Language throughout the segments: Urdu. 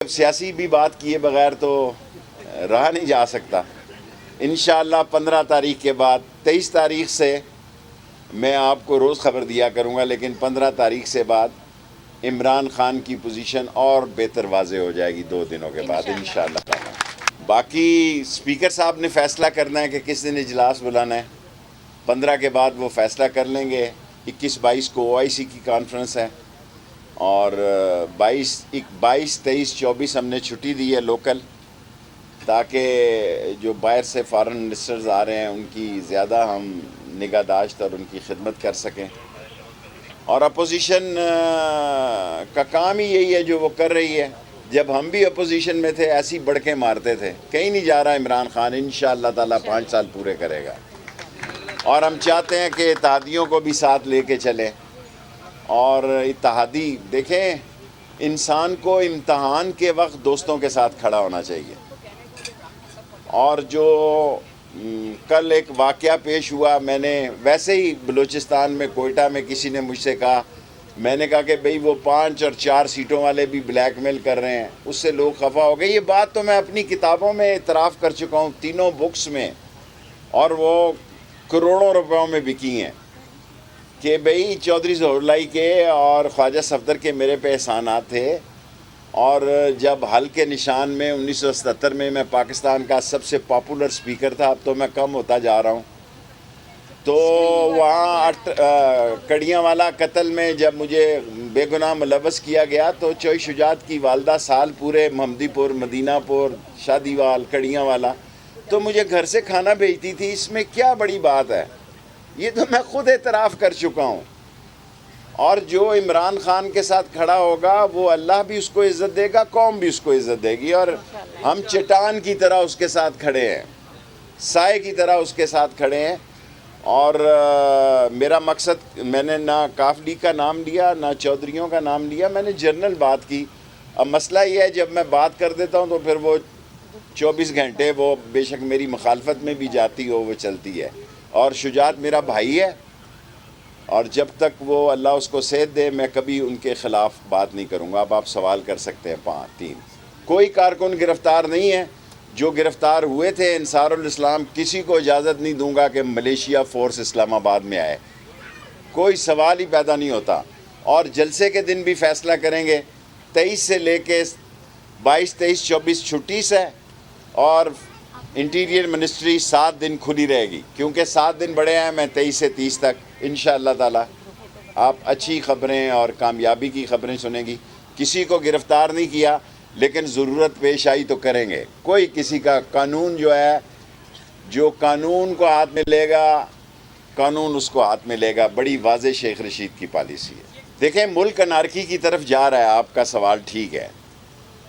سیاسی بھی بات کیے بغیر تو رہا نہیں جا سکتا۔ انشاءاللہ 15 تاریخ کے بعد 23 تاریخ سے میں آپ کو روز خبر دیا کروں گا، لیکن 15 تاریخ سے بعد عمران خان کی پوزیشن اور بہتر واضح ہو جائے گی 2 دنوں کے بعد انشاءاللہ تعالی۔ باقی اسپیکر صاحب نے فیصلہ کرنا ہے کہ کس دن اجلاس بلانا ہے۔ 15 کے بعد وہ فیصلہ کر لیں گے۔ 21-22 کو OIC کی کانفرنس ہے اور 22 23 24 ہم نے چھٹی دی ہے لوکل، تاکہ جو باہر سے فارن منسٹرز آ رہے ہیں ان کی زیادہ ہم نگہداشت اور ان کی خدمت کر سکیں۔ اور اپوزیشن کا کام ہی یہی ہے جو وہ کر رہی ہے۔ جب ہم بھی اپوزیشن میں تھے ایسی بڑکیں مارتے تھے۔ کہیں نہیں جا رہا عمران خان، انشاءاللہ تعالیٰ 5 سال پورے کرے گا، اور ہم چاہتے ہیں کہ اتحادیوں کو بھی ساتھ لے کے چلیں۔ اور اتحادی دیکھیں، انسان کو امتحان کے وقت دوستوں کے ساتھ کھڑا ہونا چاہیے۔ اور جو کل ایک واقعہ پیش ہوا، میں نے ویسے ہی بلوچستان میں کوئٹہ میں کسی نے مجھ سے کہا، میں نے کہا کہ بھئی وہ 5 اور 4 سیٹوں والے بھی بلیک میل کر رہے ہیں، اس سے لوگ خفا ہو گئے۔ یہ بات تو میں اپنی کتابوں میں اعتراف کر چکا ہوں، 3 بکس میں، اور وہ کروڑوں روپیوں میں بکی ہیں، کہ بھئی چودھری ظہور اللہ کے اور خواجہ صفدر کے میرے پہ احسانات تھے، اور جب حل کے نشان میں 1977 میں پاکستان کا سب سے پاپولر سپیکر تھا، اب تو میں کم ہوتا جا رہا ہوں، تو وہاں کڑیاں والا قتل میں جب مجھے بے گناہ ملوث کیا گیا تو چوئی شجاعت کی والدہ سال پورے محمدی پور، مدینہ پور، شادی وال، کڑیاں والا تو مجھے گھر سے کھانا بھیجتی تھی۔ اس میں کیا بڑی بات ہے؟ یہ تو میں خود اعتراف کر چکا ہوں۔ اور جو عمران خان کے ساتھ کھڑا ہوگا وہ اللہ بھی اس کو عزت دے گا، قوم بھی اس کو عزت دے گی، اور ہم چٹان کی طرح اس کے ساتھ کھڑے ہیں، سائے کی طرح اس کے ساتھ کھڑے ہیں۔ اور میرا مقصد، میں نے نہ کاف لیگ کا نام لیا نہ چودھریوں کا نام لیا، میں نے جنرل بات کی۔ اب مسئلہ یہ ہے جب میں بات کر دیتا ہوں تو پھر وہ 24 گھنٹے وہ بے شک میری مخالفت میں بھی جاتی ہو وہ چلتی ہے۔ اور شجاعت میرا بھائی ہے، اور جب تک وہ اللہ اس کو صحت دے میں کبھی ان کے خلاف بات نہیں کروں گا۔ اب آپ سوال کر سکتے ہیں 3 کوئی کارکن گرفتار نہیں ہے۔ جو گرفتار ہوئے تھے انصار الاسلام، کسی کو اجازت نہیں دوں گا کہ ملیشیا فورس اسلام آباد میں آئے، کوئی سوال ہی پیدا نہیں ہوتا۔ اور جلسے کے دن بھی فیصلہ کریں گے۔ 23 سے لے کے 22 23 24 چھٹی سے، اور انٹیریئر منسٹری 7 دن کھلی رہے گی، کیونکہ 7 دن بڑے ہیں۔ میں 23 سے 30 تک انشاءاللہ تعالی آپ اچھی خبریں اور کامیابی کی خبریں سنیں گی۔ کسی کو گرفتار نہیں کیا، لیکن ضرورت پیش آئی تو کریں گے۔ کوئی کسی کا قانون جو ہے، جو قانون کو ہاتھ میں لے گا قانون اس کو ہاتھ میں لے گا۔ بڑی واضح شیخ رشید کی پالیسی ہے۔ دیکھیں، ملک انارکی کی طرف جا رہا ہے، آپ کا سوال ٹھیک ہے،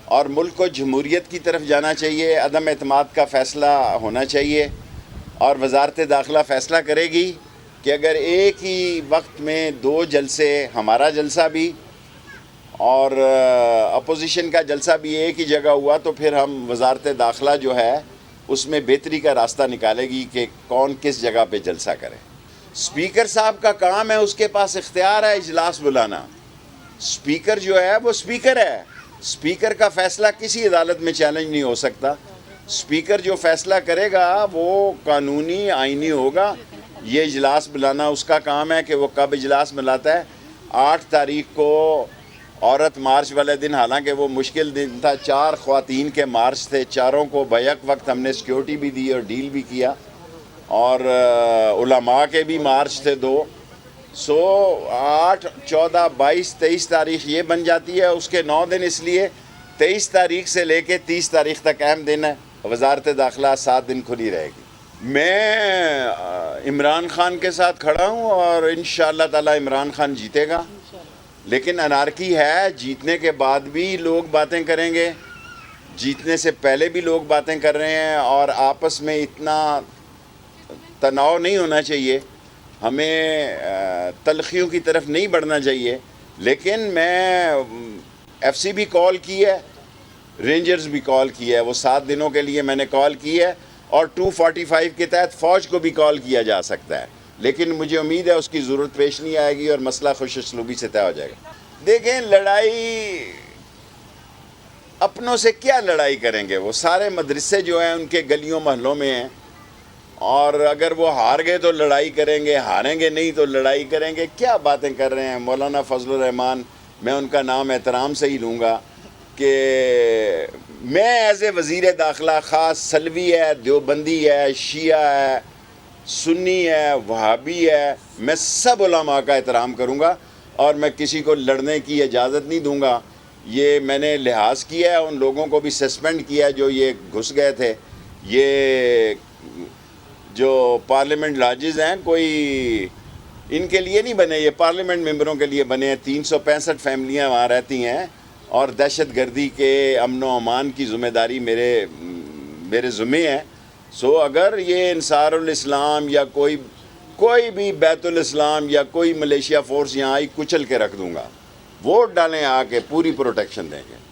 اور ملک کو جمہوریت کی طرف جانا چاہیے۔ عدم اعتماد کا فیصلہ ہونا چاہیے، اور وزارت داخلہ فیصلہ کرے گی کہ اگر ایک ہی وقت میں 2 جلسے، ہمارا جلسہ بھی اور اپوزیشن کا جلسہ بھی ایک ہی جگہ ہوا، تو پھر ہم وزارت داخلہ جو ہے اس میں بہتری کا راستہ نکالے گی کہ کون کس جگہ پہ جلسہ کرے۔ اسپیکر صاحب کا کام ہے، اس کے پاس اختیار ہے اجلاس بلانا۔ اسپیکر جو ہے وہ اسپیکر ہے، اسپیکر کا فیصلہ کسی عدالت میں چیلنج نہیں ہو سکتا۔ اسپیکر جو فیصلہ کرے گا وہ قانونی آئینی ہوگا۔ یہ اجلاس بلانا اس کا کام ہے کہ وہ کب اجلاس بلاتا ہے۔ 8 تاریخ کو عورت مارچ والے دن، حالانکہ وہ مشکل دن تھا، 4 خواتین کے مارچ تھے، چاروں کو بیک وقت ہم نے سیکیورٹی بھی دی اور ڈیل بھی کیا، اور علماء کے بھی مارچ تھے 2۔ 8 14 22 23 تاریخ یہ بن جاتی ہے، اس کے 9 دن، اس لیے 23 تاریخ سے لے کے 30 تاریخ تک اہم دن ہے۔ وزارت داخلہ 7 دن کھلی رہے گی۔ میں عمران خان کے ساتھ کھڑا ہوں، اور انشاءاللہ تعالی عمران خان جیتے گا، لیکن انارکی ہے۔ جیتنے کے بعد بھی لوگ باتیں کریں گے، جیتنے سے پہلے بھی لوگ باتیں کر رہے ہیں، اور آپس میں اتنا تناؤ نہیں ہونا چاہیے، ہمیں تلخیوں کی طرف نہیں بڑھنا چاہیے۔ لیکن میں FC بھی کال کی ہے، رینجرز بھی کال کی ہے، وہ 7 دنوں کے لیے میں نے کال کی ہے، اور 245 کے تحت فوج کو بھی کال کیا جا سکتا ہے، لیکن مجھے امید ہے اس کی ضرورت پیش نہیں آئے گی اور مسئلہ خوش اسلوبی سے طے ہو جائے گا۔ دیکھیں، لڑائی اپنوں سے کیا لڑائی کریں گے؟ وہ سارے مدرسے جو ہیں ان کے گلیوں محلوں میں ہیں، اور اگر وہ ہار گئے تو لڑائی کریں گے، ہاریں گے نہیں تو لڑائی کریں گے. کیا باتیں کر رہے ہیں مولانا فضل الرحمان. میں ان کا نام احترام سے ہی لوں گا کہ میں ایز اے وزیر داخلہ خاص سلوی ہے، دیوبندی ہے، شیعہ ہے، سنی ہے، وہابی ہے، میں سب علماء کا احترام کروں گا اور میں کسی کو لڑنے کی اجازت نہیں دوں گا. یہ میں نے لحاظ کیا ہے، ان لوگوں کو بھی سسپینڈ کیا ہے جو یہ گھس گئے تھے. یہ جو پارلیمنٹ لاجز ہیں کوئی ان کے لیے نہیں بنے، یہ پارلیمنٹ ممبروں کے لیے بنے ہیں. 365 فیملیاں وہاں رہتی ہیں اور دہشت گردی کے امن و امان کی ذمہ داری میرے ذمہ ہے. سو اگر یہ انصار الاسلام یا کوئی بھی بیت الاسلام یا کوئی ملیشیا فورس یہاں آئی، کچل کے رکھ دوں گا. ووٹ ڈالیں، آ کے پوری پروٹیکشن دیں گے.